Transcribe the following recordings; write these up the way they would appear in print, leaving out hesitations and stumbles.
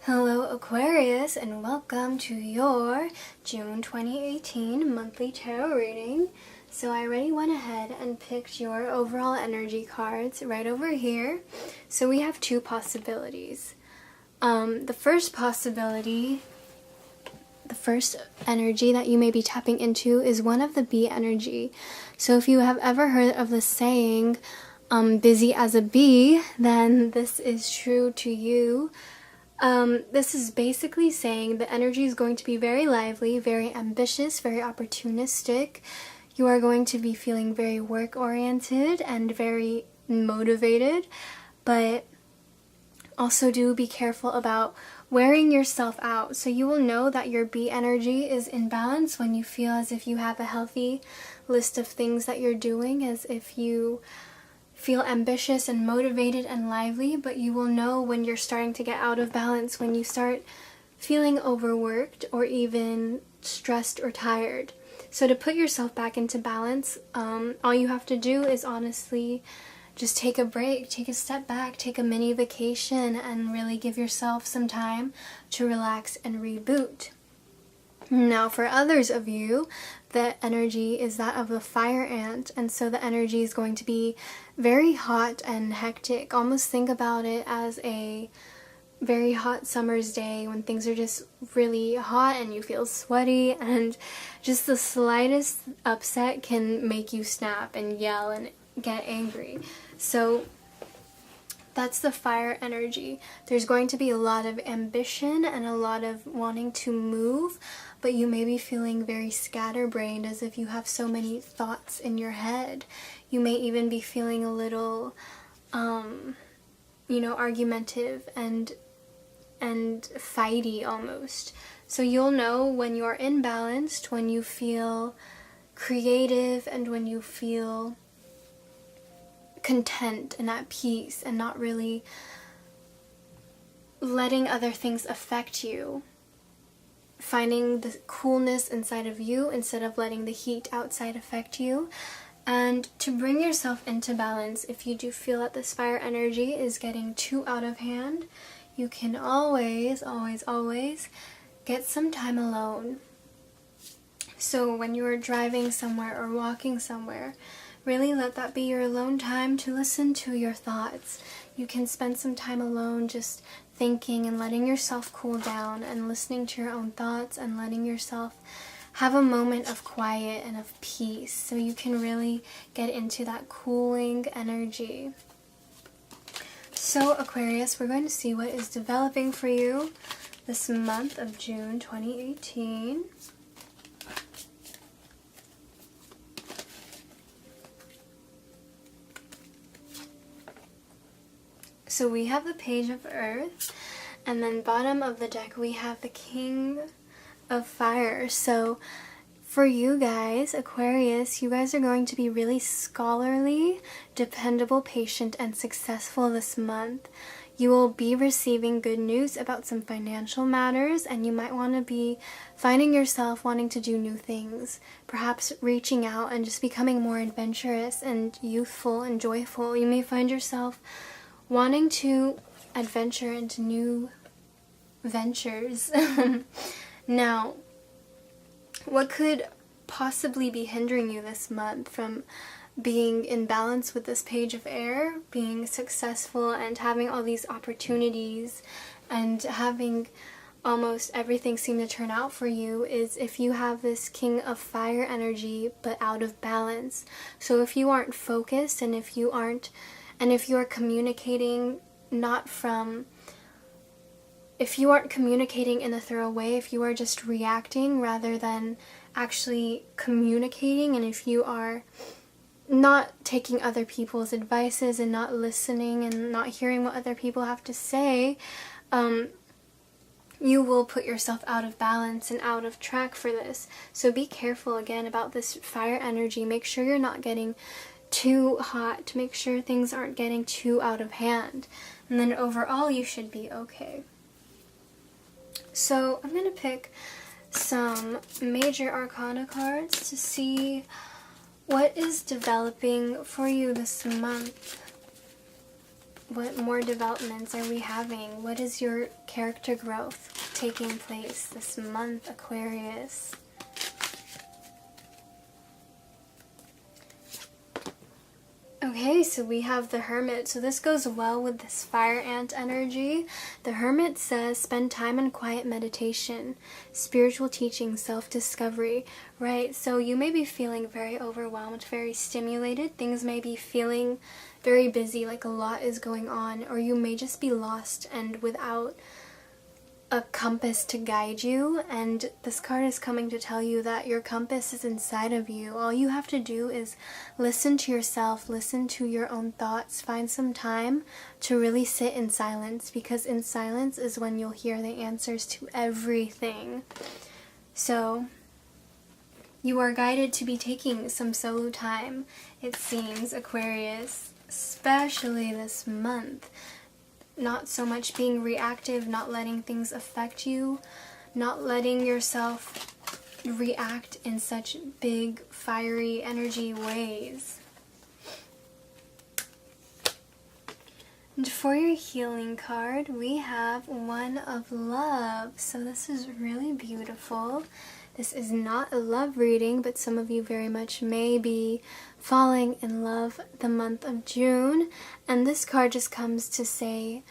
Hello Aquarius, and welcome to your June 2018 monthly tarot reading. So I already went ahead and picked your overall energy cards right over here. So we have two possibilities. The first possibility, the first energy that you may be tapping into is one of the bee energy. So if you have ever heard of the saying, busy as a bee, then this is true to you. This is basically saying the energy is going to be very lively, very ambitious, very opportunistic. You are going to be feeling very work-oriented and very motivated, but also do be careful about wearing yourself out. So you will know that your bee energy is in balance when you feel as if you have a healthy list of things that you're doing, as if you feel ambitious and motivated and lively, but you will know when you're starting to get out of balance, when you start feeling overworked or even stressed or tired. So to put yourself back into balance, all you have to do is honestly just take a break, take a step back, take a mini vacation, and really give yourself some time to relax and reboot. Now for others of you, the energy is that of a fire ant, and so the energy is going to be very hot and hectic. Almost think about it as a very hot summer's day when things are just really hot and you feel sweaty, and just the slightest upset can make you snap and yell and get angry. So that's the fire energy. There's going to be a lot of ambition and a lot of wanting to move, but you may be feeling very scatterbrained, as if you have so many thoughts in your head. You may even be feeling a little, argumentative and fighty almost. So you'll know when you're imbalanced, when you feel creative and when you feel content and at peace and not really letting other things affect you. Finding the coolness inside of you instead of letting the heat outside affect you. And to bring yourself into balance, if you do feel that this fire energy is getting too out of hand, you can always get some time alone. So when you're driving somewhere or walking somewhere, really let that be your alone time to listen to your thoughts. You can spend some time alone just thinking and letting yourself cool down and listening to your own thoughts and letting yourself have a moment of quiet and of peace, so you can really get into that cooling energy. So Aquarius, we're going to see what is developing for you this month of June 2018. So we have the Page of Earth, and then bottom of the deck we have the King of Fire. So for you guys, Aquarius, you guys are going to be really scholarly, dependable, patient, and successful this month. You will be receiving good news about some financial matters, and you might want to be finding yourself wanting to do new things, perhaps reaching out and just becoming more adventurous and youthful and joyful. You may find yourself wanting to adventure into new ventures. Now, what could possibly be hindering you this month from being in balance with this Page of Air, being successful and having all these opportunities and having almost everything seem to turn out for you, is if you have this King of Fire energy but out of balance. So if you aren't focused, and if you are communicating if you aren't communicating in a thorough way, if you are just reacting rather than actually communicating, and if you are not taking other people's advices and not listening and not hearing what other people have to say, you will put yourself out of balance and out of track for this. So be careful again about this fire energy. Make sure you're not getting too hot, to make sure things aren't getting too out of hand, and then overall you should be okay. So I'm going to pick some major arcana cards to see what is developing for you this month. What more developments are we having? What is your character growth taking place this month, Aquarius? Okay, so we have the Hermit. So this goes well with this fire ant energy. The Hermit says spend time in quiet meditation, spiritual teaching, self-discovery, right? So you may be feeling very overwhelmed, very stimulated. Things may be feeling very busy, like a lot is going on, or you may just be lost and without a compass to guide you. And this card is coming to tell you that your compass is inside of you. All you have to do is listen to yourself, listen to your own thoughts, find some time to really sit in silence, because in silence is when you'll hear the answers to everything. So you are guided to be taking some solo time, it seems, Aquarius, especially this month. Not so much being reactive, not letting things affect you, not letting yourself react in such big, fiery energy ways. And for your healing card, we have One of Love. So this is really beautiful. This is not a love reading, but some of you very much may be falling in love the month of June. And this card just comes to say,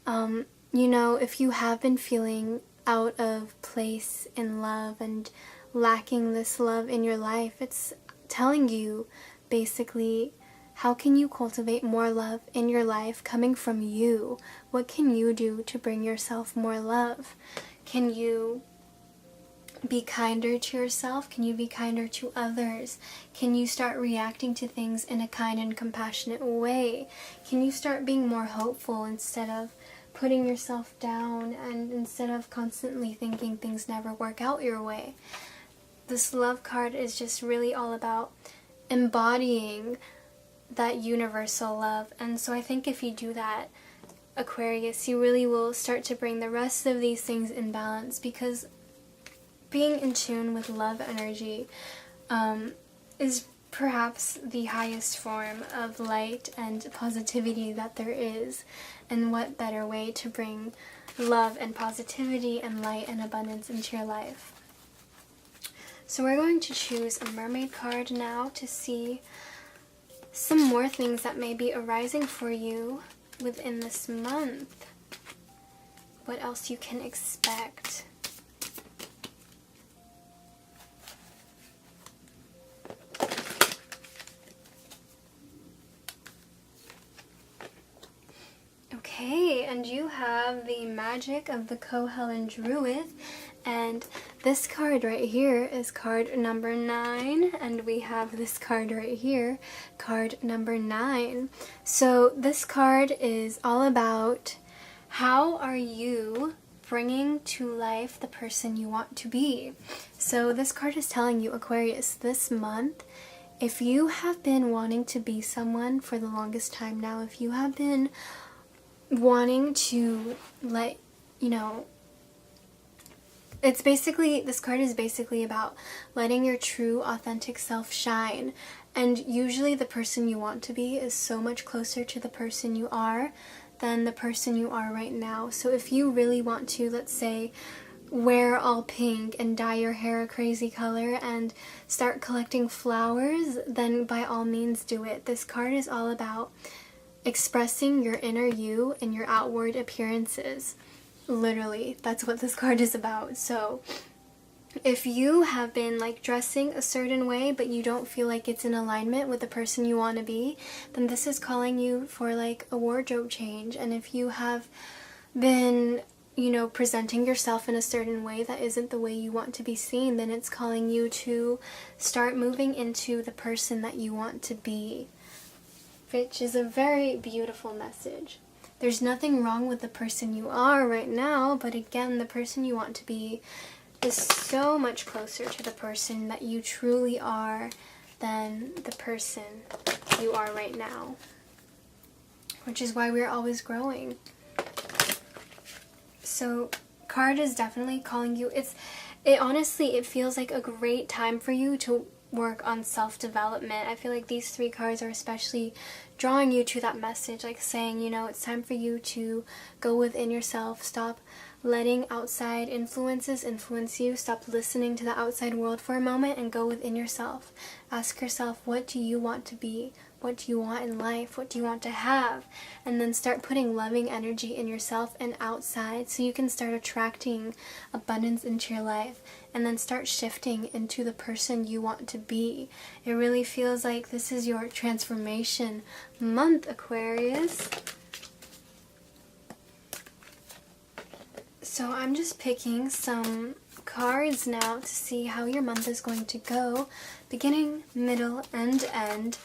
you know, if you have been feeling out of place in love and lacking this love in your life, it's telling you basically, how can you cultivate more love in your life coming from you? What can you do to bring yourself more love? Can you be kinder to yourself? Can you be kinder to others? Can you start reacting to things in a kind and compassionate way? Can you start being more hopeful instead of putting yourself down, and instead of constantly thinking things never work out your way? This love card is just really all about embodying that universal love. And so I think if you do that, Aquarius, you really will start to bring the rest of these things in balance, because being in tune with love energy is perhaps the highest form of light and positivity that there is. And what better way to bring love and positivity and light and abundance into your life? So we're going to choose a mermaid card now to see some more things that may be arising for you within this month. What else you can expect. Okay, and you have the Magic of the Kohellan Druid, and this card right here is card number 9, and we have this card right here, card number 9. So this card is all about how are you bringing to life the person you want to be. So this card is telling you, Aquarius, this month, if you have been wanting to be someone for the longest time now, if you have been wanting to let, you know, it's basically, this card is basically about letting your true, authentic self shine. And usually the person you want to be is so much closer to the person you are than the person you are right now. So if you really want to, let's say, wear all pink and dye your hair a crazy color and start collecting flowers, then by all means do it. This card is all about expressing your inner you in your outward appearances. Literally, that's what this card is about. So if you have been like dressing a certain way but you don't feel like it's in alignment with the person you want to be, then this is calling you for like a wardrobe change. And if you have been, you know, presenting yourself in a certain way that isn't the way you want to be seen, then it's calling you to start moving into the person that you want to be, which is a very beautiful message. There's nothing wrong with the person you are right now, but again, the person you want to be is so much closer to the person that you truly are than the person you are right now, which is why we're always growing. So card is definitely calling you. It honestly, it feels like a great time for you to work on self-development. I feel like these 3 cards are especially drawing you to that message, like saying, you know, it's time for you to go within yourself, stop letting outside influences influence you, stop listening to the outside world for a moment and go within yourself. Ask yourself, what do you want to be? What do you want in life? What do you want to have? And then start putting loving energy in yourself and outside so you can start attracting abundance into your life, and then start shifting into the person you want to be. It really feels like this is your transformation month, Aquarius. So I'm just picking some cards now to see how your month is going to go, beginning, middle, and end.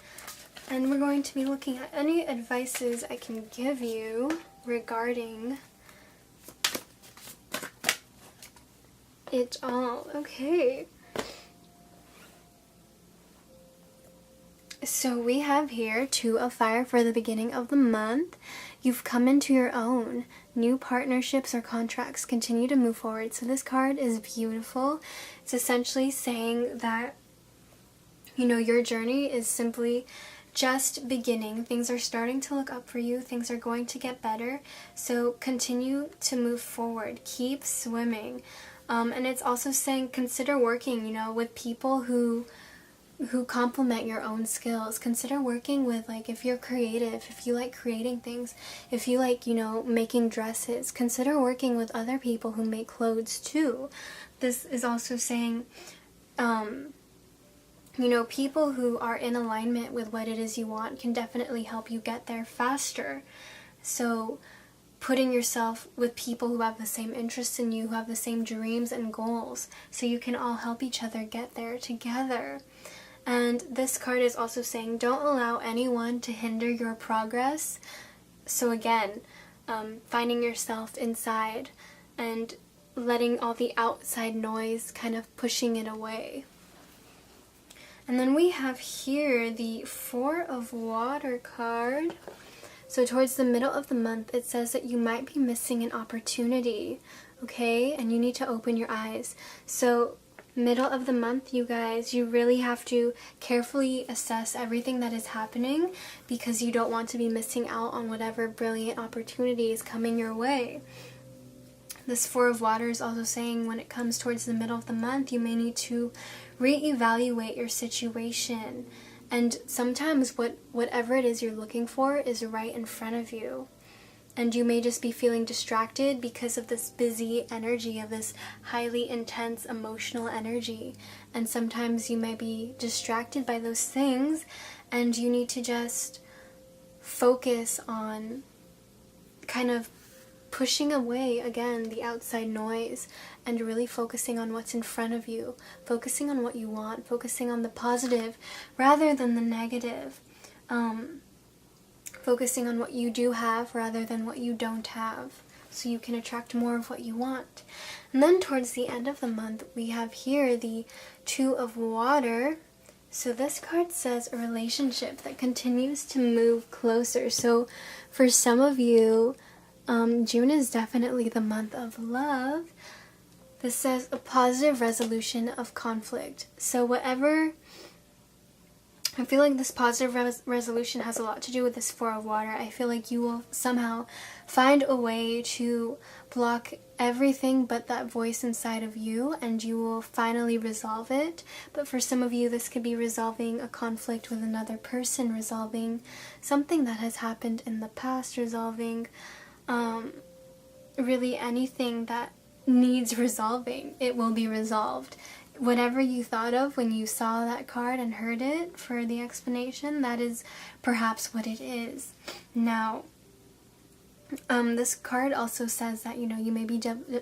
And we're going to be looking at any advices I can give you regarding it all. Okay. So we have here 2 of Fire for the beginning of the month. You've come into your own. New partnerships or contracts continue to move forward. So this card is beautiful. It's essentially saying that, you know, your journey is simply just beginning. Things are starting to look up for you. Things are going to get better. So continue to move forward. Keep swimming. And it's also saying consider working, you know, with people who complement your own skills. Consider working with, like, if you're creative, if you like creating things, if you like, you know, making dresses, consider working with other people who make clothes too. This is also saying, you know, people who are in alignment with what it is you want can definitely help you get there faster. So putting yourself with people who have the same interests in you, who have the same dreams and goals, so you can all help each other get there together. And this card is also saying don't allow anyone to hinder your progress. So again, finding yourself inside and letting all the outside noise kind of pushing it away. And then we have here the 4 of Water card. So towards the middle of the month, it says that you might be missing an opportunity, okay? And you need to open your eyes. So middle of the month, you guys, you really have to carefully assess everything that is happening, because you don't want to be missing out on whatever brilliant opportunity is coming your way. This 4 of Water is also saying when it comes towards the middle of the month, you may need to reevaluate your situation. And sometimes whatever it is you're looking for is right in front of you. And you may just be feeling distracted because of this busy energy, of this highly intense emotional energy. And sometimes you may be distracted by those things, and you need to just focus on kind of pushing away, again, the outside noise, and really focusing on what's in front of you, focusing on what you want, focusing on the positive rather than the negative, focusing on what you do have rather than what you don't have, so you can attract more of what you want. And then towards the end of the month, we have here the 2 of Water. So this card says a relationship that continues to move closer. So for some of you, June is definitely the month of love. This says a positive resolution of conflict. So whatever, I feel like this positive resolution has a lot to do with this 4 of Water. I feel like you will somehow find a way to block everything but that voice inside of you, and you will finally resolve it. But for some of you, this could be resolving a conflict with another person, resolving something that has happened in the past, resolving really anything that needs resolving. It will be resolved. Whatever you thought of when you saw that card and heard it for the explanation, that is perhaps what it is. Now, this card also says that, you know, you may be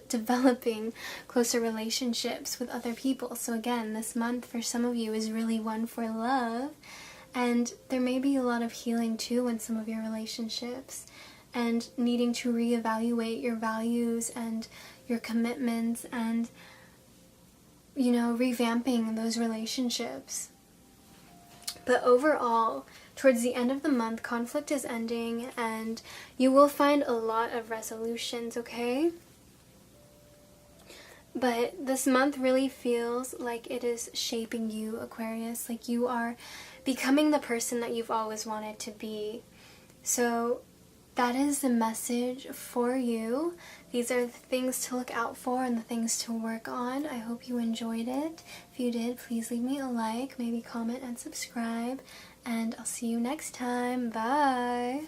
developing closer relationships with other people. So again, this month for some of you is really one for love, and there may be a lot of healing too in some of your relationships, and needing to reevaluate your values and your commitments, and, you know, revamping those relationships. But overall, towards the end of the month, conflict is ending, and you will find a lot of resolutions, okay? But this month really feels like it is shaping you, Aquarius. Like you are becoming the person that you've always wanted to be. So that is the message for you. These are the things to look out for and the things to work on. I hope you enjoyed it. If you did, please leave me a like, maybe comment and subscribe. And I'll see you next time. Bye!